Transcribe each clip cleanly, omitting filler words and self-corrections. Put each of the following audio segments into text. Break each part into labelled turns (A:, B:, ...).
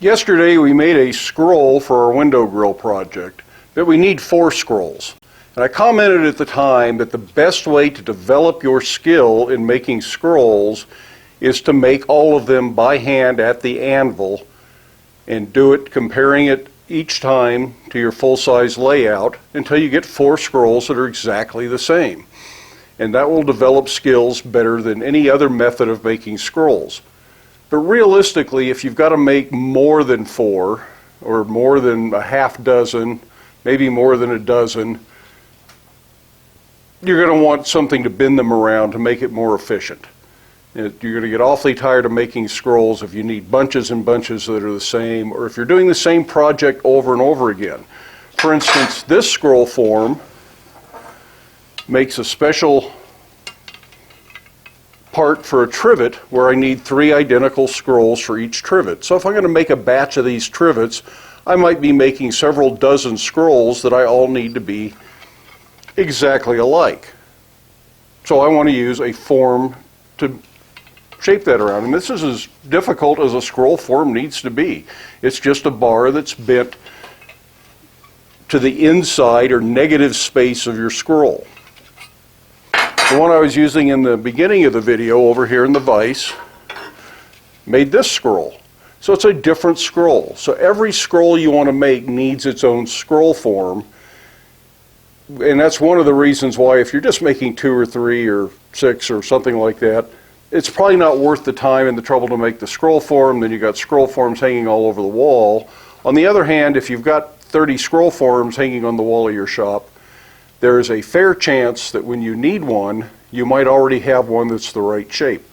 A: Yesterday we made a scroll for our window grill project, but we need 4 scrolls. And I commented at the time that the best way to develop your skill in making scrolls is to make all of them by hand at the anvil and do it comparing it each time to your full-size layout until you get 4 scrolls that are exactly the same. And that will develop skills better than any other method of making scrolls. But realistically, if you've got to make more than 4, or more than a half dozen, maybe more than a dozen, you're going to want something to bend them around to make it more efficient. You're going to get awfully tired of making scrolls if you need bunches and bunches that are the same, or if you're doing the same project over and over again. For instance, this scroll form makes a special part for a trivet where I need 3 identical scrolls for each trivet. So if I'm going to make a batch of these trivets, I might be making several dozen scrolls that I all need to be exactly alike. So I want to use a form to shape that around. And this is as difficult as a scroll form needs to be. It's just a bar that's bent to the inside or negative space of your scroll. The one I was using in the beginning of the video over here in the vise made this scroll. So it's a different scroll. So every scroll you want to make needs its own scroll form. And that's one of the reasons why if you're just making 2 or 3 or 6 or something like that, it's probably not worth the time and the trouble to make the scroll form. Then you've got scroll forms hanging all over the wall. On the other hand, if you've got 30 scroll forms hanging on the wall of your shop, there is a fair chance that when you need one, you might already have one that's the right shape.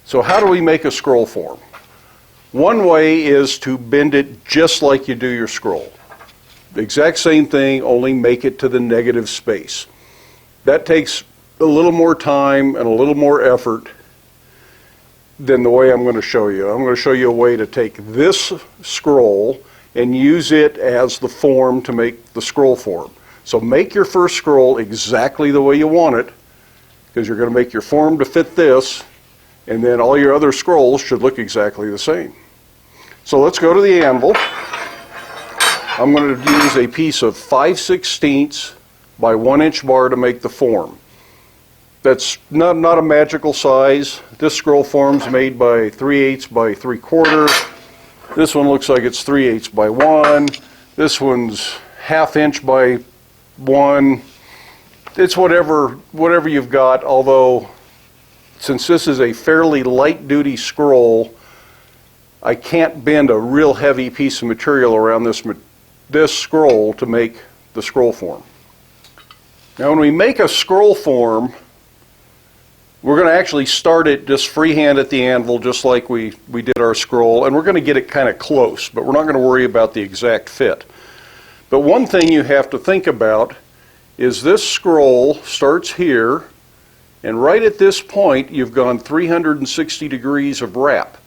A: So how do we make a scroll form? One way is to bend it just like you do your scroll. The exact same thing, only make it to the negative space. That takes a little more time and a little more effort than the way I'm going to show you. I'm going to show you a way to take this scroll and use it as the form to make the scroll form. So make your first scroll exactly the way you want it, because you're going to make your form to fit this, and then all your other scrolls should look exactly the same. So let's go to the anvil. I'm going to use a piece of 5/16 by 1 inch bar to make the form. That's not a magical size. This scroll form's made by 3/8 by 3/4. This one looks like it's 3/8 by 1. This one's 1/2 inch by 1. It's whatever you've got, although since this is a fairly light duty scroll, I can't bend a real heavy piece of material around this scroll to make the scroll form. Now when we make a scroll form, we're going to actually start it just freehand at the anvil, just like we did our scroll, and we're going to get it kind of close, but we're not going to worry about the exact fit. But one thing you have to think about is this scroll starts here, and right at this point you've gone 360 degrees of wrap.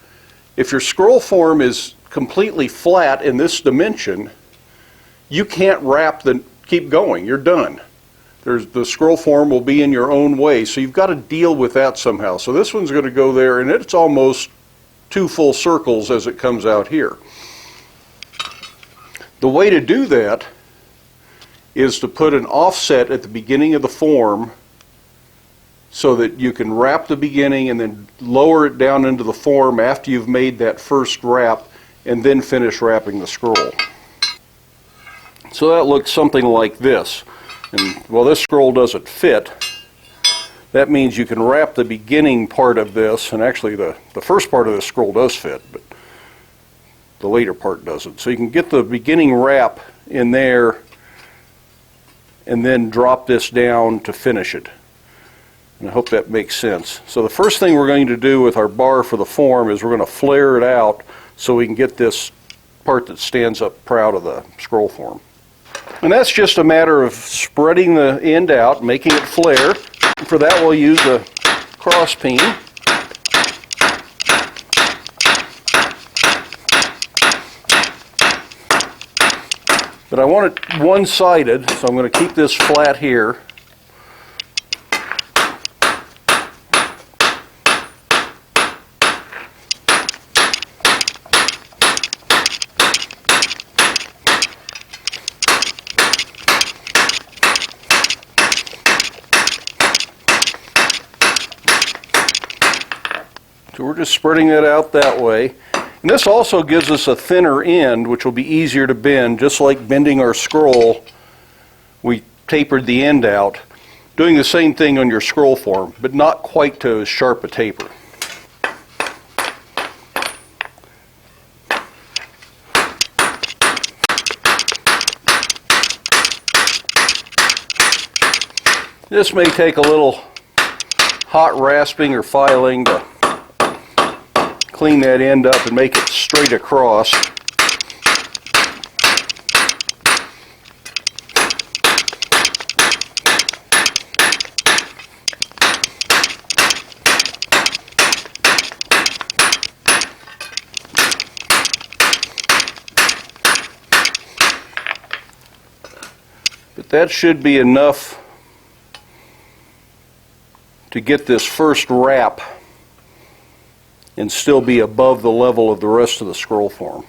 A: If your scroll form is completely flat in this dimension, you can't keep going, you're done. The scroll form will be in your own way, so you've got to deal with that somehow. So this one's going to go there, and it's almost 2 full circles as it comes out here. The way to do that is to put an offset at the beginning of the form so that you can wrap the beginning and then lower it down into the form after you've made that first wrap, and then finish wrapping the scroll. So that looks something like this. And while this scroll doesn't fit, that means you can wrap the beginning part of this, and actually the first part of this scroll does fit, but the later part doesn't. So you can get the beginning wrap in there and then drop this down to finish it. And I hope that makes sense. So the first thing we're going to do with our bar for the form is we're going to flare it out so we can get this part that stands up proud of the scroll form. And that's just a matter of spreading the end out, making it flare. For that we'll use a cross peen. But I want it one-sided, so I'm going to keep this flat here. So we're just spreading it out that way. And this also gives us a thinner end, which will be easier to bend. Just like bending our scroll, we tapered the end out. Doing the same thing on your scroll form, but not quite to as sharp a taper. This may take a little hot rasping or filing to clean that end up and make it straight across. But that should be enough to get this first wrap and still be above the level of the rest of the scroll form.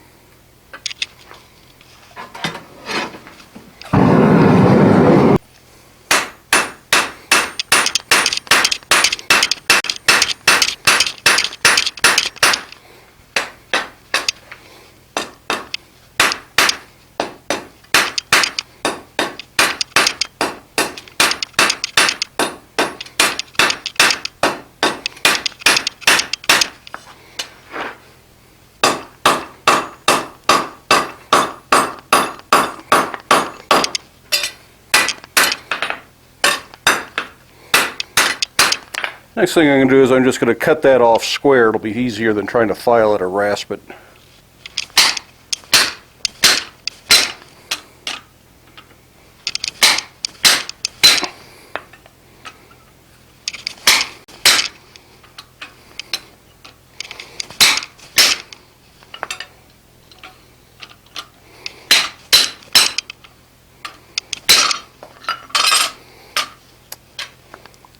A: Next thing I'm going to do is I'm just going to cut that off square. It'll be easier than trying to file it or rasp it.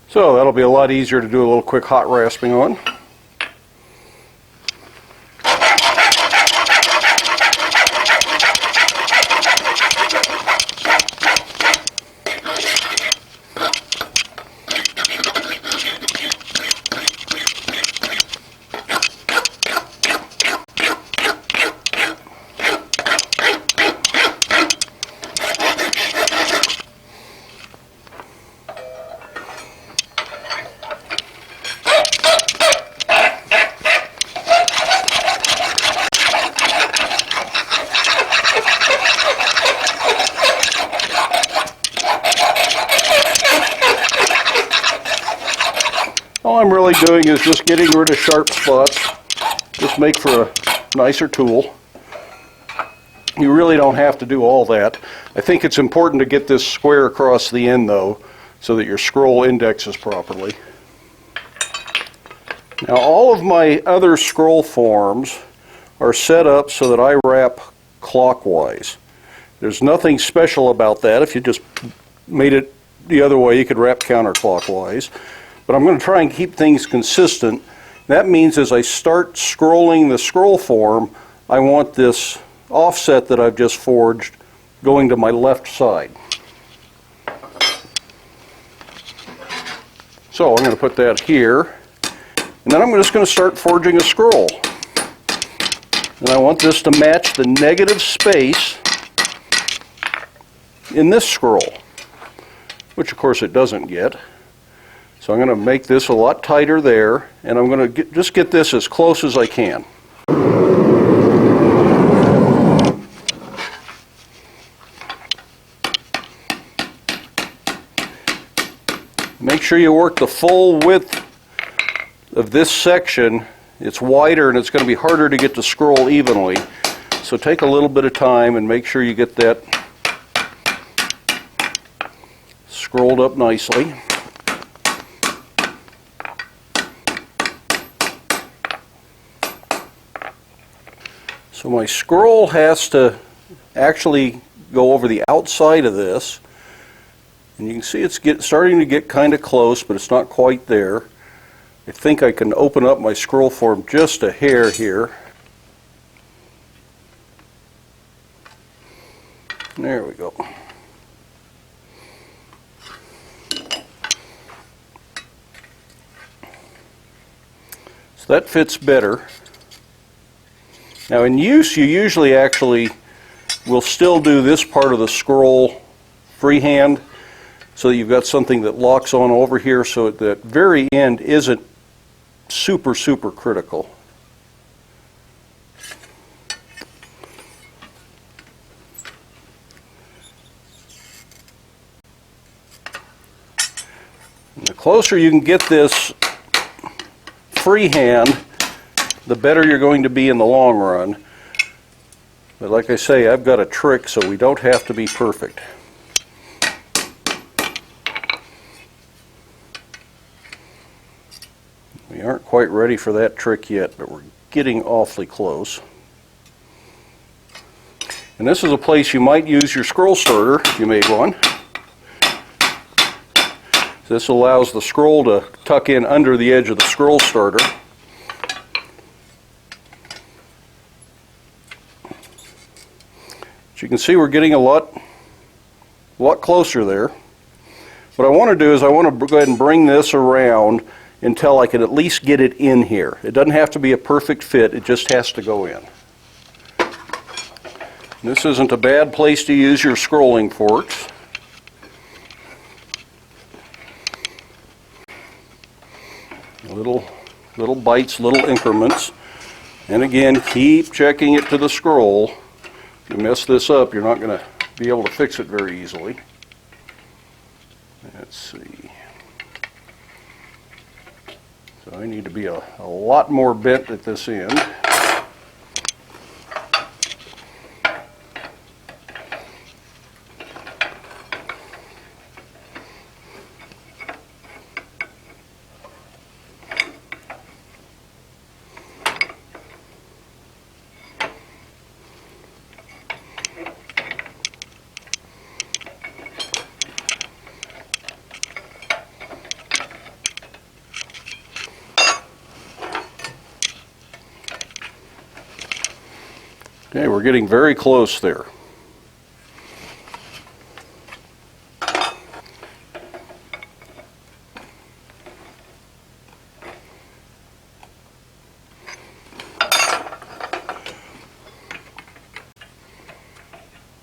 A: So that'll be a lot easier to do a little quick hot rasping on. All I'm really doing is just getting rid of sharp spots. Just make for a nicer tool. You really don't have to do all that. I think it's important to get this square across the end though, so that your scroll indexes properly. Now all of my other scroll forms are set up so that I wrap clockwise. There's nothing special about that. If you just made it the other way, you could wrap counterclockwise. But I'm going to try and keep things consistent. That means as I start scrolling the scroll form, I want this offset that I've just forged going to my left side. So I'm going to put that here, and then I'm just going to start forging a scroll. And I want this to match the negative space in this scroll, which of course it doesn't get. So I'm going to make this a lot tighter there, and I'm going to just get this as close as I can. Make sure you work the full width of this section. It's wider and it's going to be harder to get to scroll evenly. So take a little bit of time and make sure you get that scrolled up nicely. So my scroll has to actually go over the outside of this, and you can see it's starting to get kind of close, but it's not quite there. I think I can open up my scroll form just a hair here. There we go. So That fits better. Now in use, you usually actually will still do this part of the scroll freehand so that you've got something that locks on over here so at that very end isn't super, super critical. And the closer you can get this freehand, the better you're going to be in the long run. But like I say, I've got a trick so we don't have to be perfect. We aren't quite ready for that trick yet, but we're getting awfully close. And this is a place you might use your scroll starter if you made one. This allows the scroll to tuck in under the edge of the scroll starter. As you can see, we're getting a lot closer there. What I want to do is I want to go ahead and bring this around until I can at least get it in here. It doesn't have to be a perfect fit, it just has to go in. This isn't a bad place to use your scrolling forks. Little bites, little increments. And again, keep checking it to the scroll. If you mess this up, you're not going to be able to fix it very easily. Let's see. So I need to be a lot more bent at this end. Okay, we're getting very close there.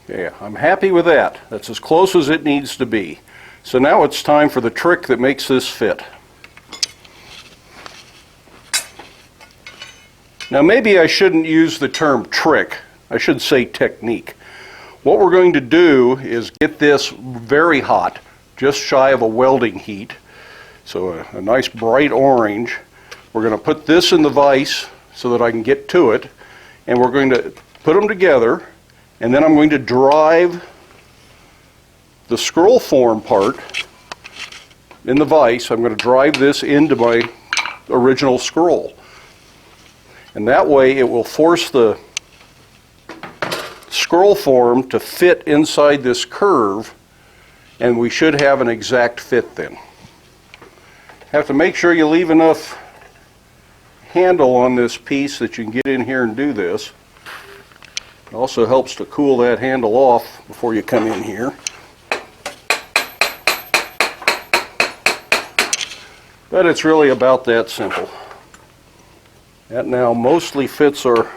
A: Okay, I'm happy with that. That's as close as it needs to be. So now it's time for the trick that makes this fit. Now maybe I shouldn't use the term trick, I should say technique. What we're going to do is get this very hot, just shy of a welding heat. So a nice bright orange. We're going to put this in the vise so that I can get to it, and we're going to put them together, and then I'm going to drive the scroll form part in the vise. I'm going to drive this into my original scroll. And that way it will force the scroll form to fit inside this curve, and we should have an exact fit then. Have to make sure you leave enough handle on this piece that you can get in here and do this. It also helps to cool that handle off before you come in here. But it's really about that simple. That now mostly fits our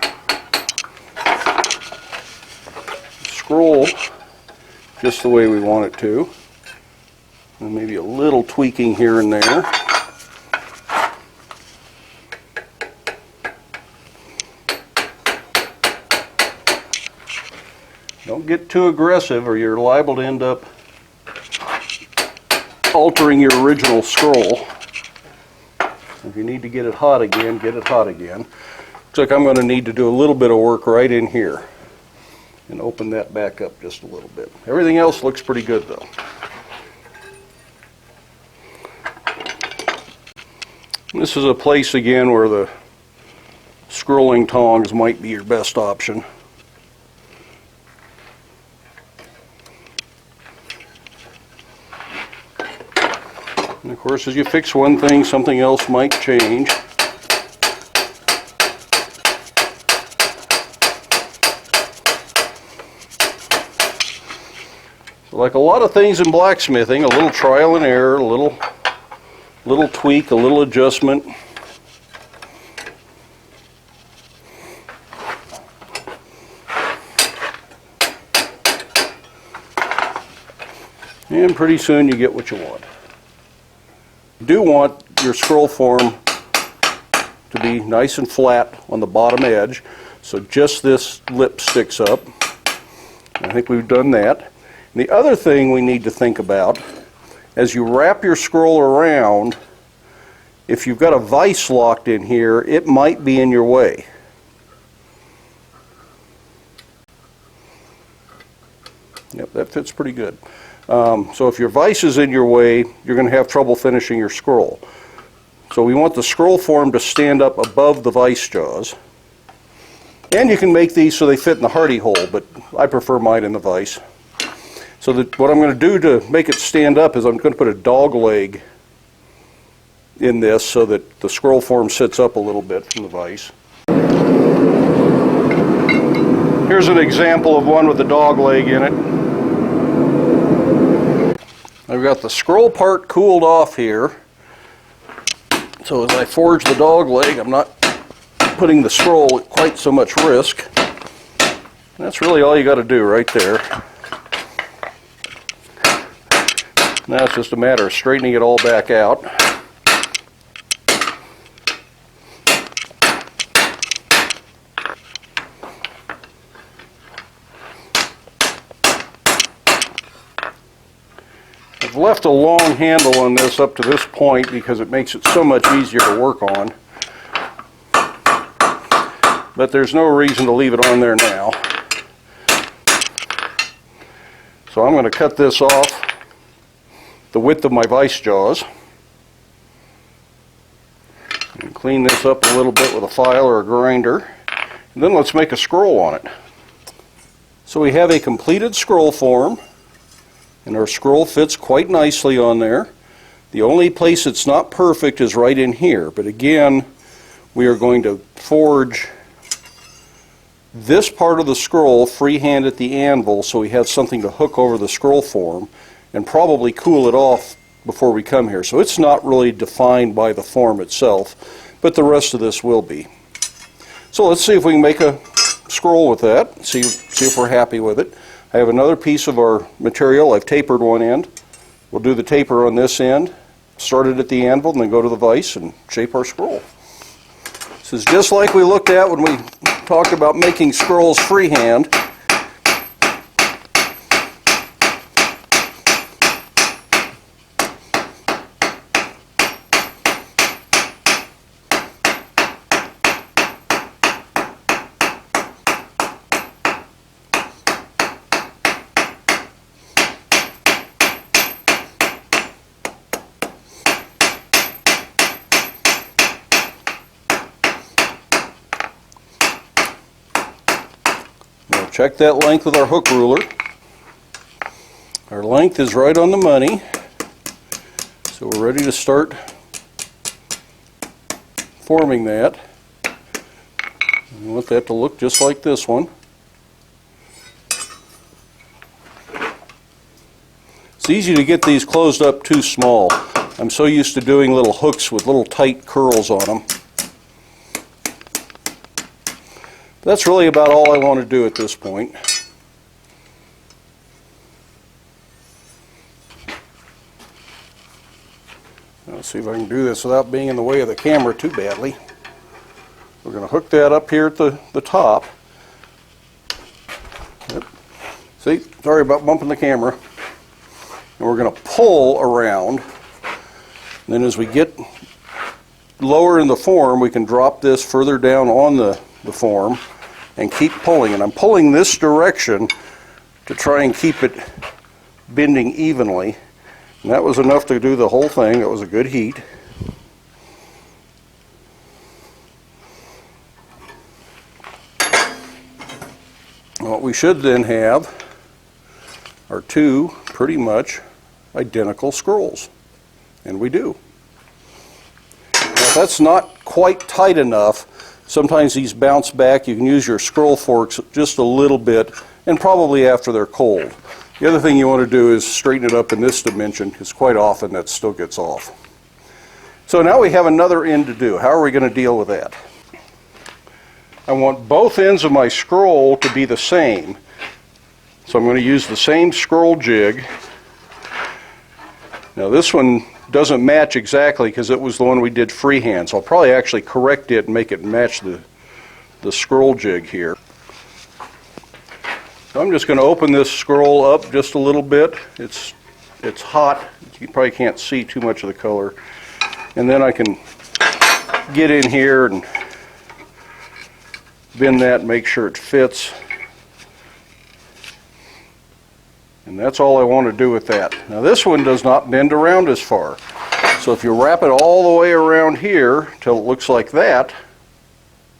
A: scroll just the way we want it to. And maybe a little tweaking here and there. Don't get too aggressive or you're liable to end up altering your original scroll. If you need to get it hot again, get it hot again. Looks like I'm going to need to do a little bit of work right in here and open that back up just a little bit. Everything else looks pretty good though. This is a place again where the scrolling tongs might be your best option. And of course, as you fix one thing, something else might change. So like a lot of things in blacksmithing, a little trial and error, a little tweak, a little adjustment. And pretty soon you get what you want. You do want your scroll form to be nice and flat on the bottom edge, so just this lip sticks up. I think we've done that. And the other thing we need to think about, as you wrap your scroll around, if you've got a vise locked in here, it might be in your way. Yep, that fits pretty good. So if your vise is in your way, you're going to have trouble finishing your scroll. So we want the scroll form to stand up above the vise jaws. And you can make these so they fit in the hardy hole, but I prefer mine in the vise. So what I'm going to do to make it stand up is I'm going to put a dog leg in this so that the scroll form sits up a little bit from the vise. Here's an example of one with a dog leg in it. I've got the scroll part cooled off here, so as I forge the dog leg, I'm not putting the scroll at quite so much risk. That's really all you got to do right there. Now it's just a matter of straightening it all back out. I've left a long handle on this up to this point because it makes it so much easier to work on. But there's no reason to leave it on there now. So I'm going to cut this off the width of my vise jaws. And clean this up a little bit with a file or a grinder. And then let's make a scroll on it. So we have a completed scroll form. And our scroll fits quite nicely on there. The only place it's not perfect is right in here. But again, we are going to forge this part of the scroll freehand at the anvil so we have something to hook over the scroll form, and probably cool it off before we come here. So it's not really defined by the form itself, but the rest of this will be. So let's see if we can make a scroll with that, see if we're happy with it. I have another piece of our material. I've tapered one end. We'll do the taper on this end, start it at the anvil, and then go to the vise and shape our scroll. This is just like we looked at when we talked about making scrolls freehand. Check that length with our hook ruler. Our length is right on the money, so we're ready to start forming that. We want that to look just like this one. It's easy to get these closed up too small. I'm so used to doing little hooks with little tight curls on them. That's really about all I want to do at this point. Let's see if I can do this without being in the way of the camera too badly. We're going to hook that up here at the top. Yep. See, sorry about bumping the camera. And we're going to pull around. And then as we get lower in the form, we can drop this further down on the form and keep pulling. And I'm pulling this direction to try and keep it bending evenly. And that was enough to do the whole thing. That was a good heat. What we should then have are two pretty much identical scrolls. And we do. Now, if that's not quite tight enough, sometimes these bounce back. You can use your scroll forks just a little bit, and probably after they're cold. The other thing you want to do is straighten it up in this dimension, because quite often that still gets off. So now we have another end to do. How are we going to deal with that? I want both ends of my scroll to be the same. So I'm going to use the same scroll jig Now this one doesn't match exactly because it was the one we did freehand, so I'll probably actually correct it and make it match the scroll jig here. So I'm just going to open this scroll up just a little bit. It's hot. You probably can't see too much of the color. And then I can get in here and bend that and make sure it fits. And that's all I want to do with that. Now this one does not bend around as far. So if you wrap it all the way around here till it looks like that,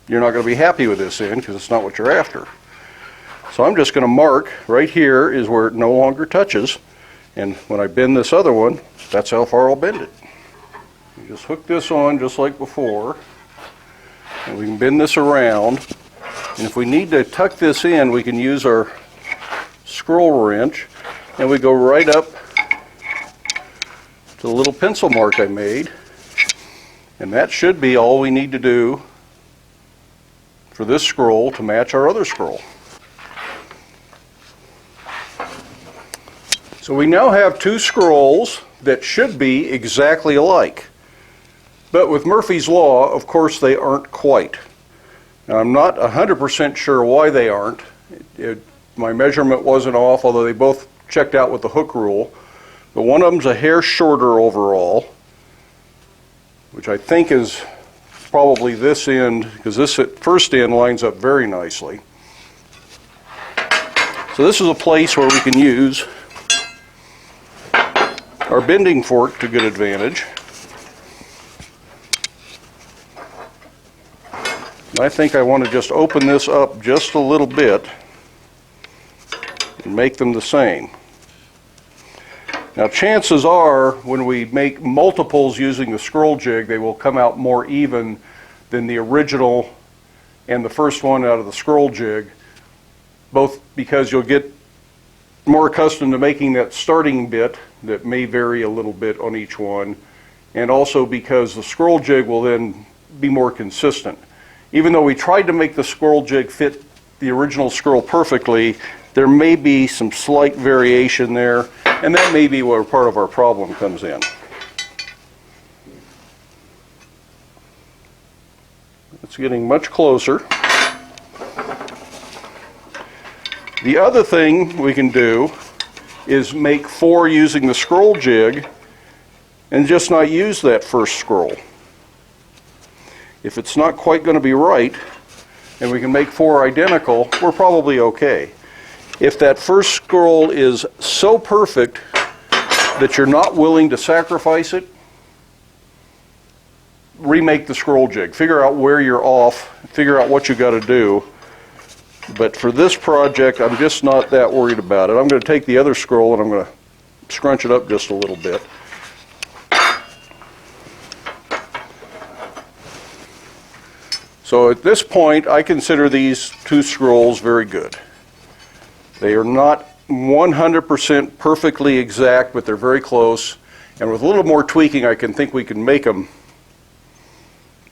A: you're not going to be happy with this end because it's not what you're after. So I'm just going to mark right here is where it no longer touches. And when I bend this other one, that's how far I'll bend it. You just hook this on just like before. And we can bend this around. And if we need to tuck this in, we can use our scroll wrench. And we go right up to the little pencil mark I made. And that should be all we need to do for this scroll to match our other scroll. So we now have two scrolls that should be exactly alike. But with Murphy's Law, of course, they aren't quite. Now, I'm not 100% sure why they aren't. My measurement wasn't off, although they both checked out with the hook rule. But one of them's a hair shorter overall, which I think is probably this end, because this first end lines up very nicely. So this is a place where we can use our bending fork to good advantage. I think I want to just open this up just a little bit and make them the same. Now chances are when we make multiples using the scroll jig, they will come out more even than the original and the first one out of the scroll jig, both because you'll get more accustomed to making that starting bit that may vary a little bit on each one, and also because the scroll jig will then be more consistent. Even though we tried to make the scroll jig fit the original scroll perfectly, there may be some slight variation there, and that may be where part of our problem comes in. It's getting much closer. The other thing we can do is make 4 using the scroll jig and just not use that first scroll. If it's not quite going to be right, and we can make 4 identical, we're probably okay. If that first scroll is so perfect that you're not willing to sacrifice it, remake the scroll jig. Figure out where you're off, figure out what you got to do. But for this project, I'm just not that worried about it. I'm going to take the other scroll and I'm going to scrunch it up just a little bit. So at this point, I consider these 2 scrolls very good. They are not 100% perfectly exact, but they're very close. And with a little more tweaking, I think we can make them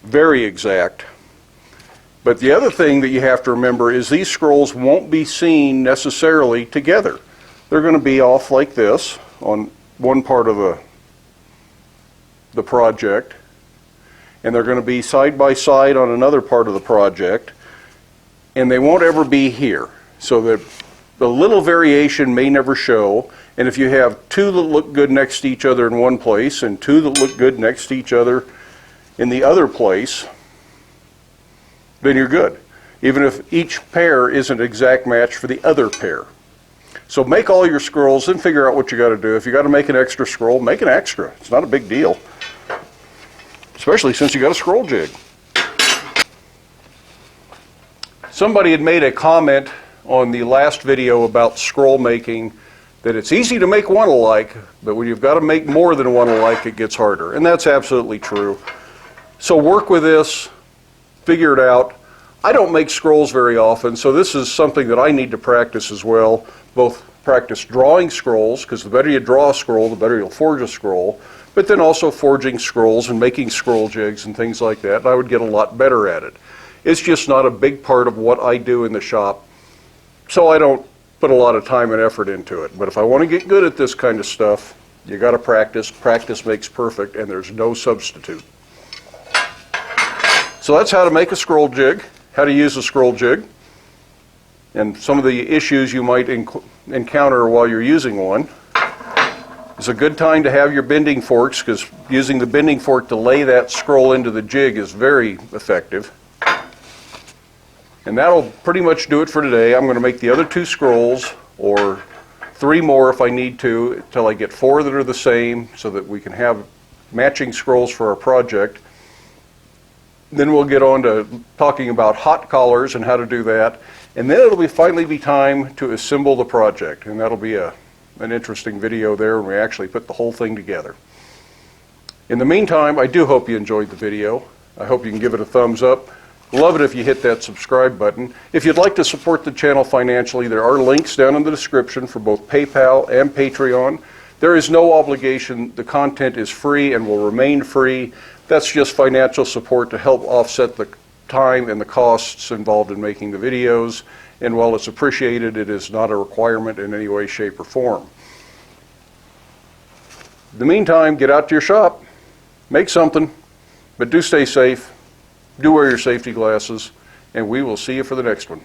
A: very exact. But the other thing that you have to remember is these scrolls won't be seen necessarily together. They're going to be off like this on one part of the project, and they're going to be side by side on another part of the project, and they won't ever be here. So that the little variation may never show, and if you have 2 that look good next to each other in one place and 2 that look good next to each other in the other place, then you're good, even if each pair isn't an exact match for the other pair. So make all your scrolls and figure out what you got to do. If you got to make an extra scroll, make an extra. It's not a big deal, especially since you got a scroll jig. Somebody had made a comment on the last video about scroll making that it's easy to make one alike, but when you've got to make more than one alike, it gets harder. And that's absolutely true. So work with this, figure it out. I don't make scrolls very often, so this is something that I need to practice as well. Both practice drawing scrolls, because the better you draw a scroll, the better you'll forge a scroll, but then also forging scrolls and making scroll jigs and things like that, and I would get a lot better at it. It's just not a big part of what I do in the shop, so I don't put a lot of time and effort into it. But if I want to get good at this kind of stuff, You got to practice. Practice makes perfect, and there's no substitute. So that's how to make a scroll jig, how to use a scroll jig, and some of the issues you might encounter while you're using one. It's a good time to have your bending forks, because using the bending fork to lay that scroll into the jig is very effective. And that'll pretty much do it for today. I'm going to make the other 2 scrolls, or 3 more if I need to, until I get 4 that are the same, so that we can have matching scrolls for our project. Then we'll get on to talking about hot collars and how to do that. And then it'll finally be time to assemble the project. And that'll be an interesting video there when we actually put the whole thing together. In the meantime, I do hope you enjoyed the video. I hope you can give it a thumbs up. Love it if you hit that subscribe button. If you'd like to support the channel financially, there are links down in the description for both PayPal and Patreon. There is no obligation. The content is free and will remain free. That's just financial support to help offset the time and the costs involved in making the videos. And while it's appreciated, it is not a requirement in any way, shape, or form. In the meantime, get out to your shop, make something, but do stay safe. Do wear your safety glasses, and we will see you for the next one.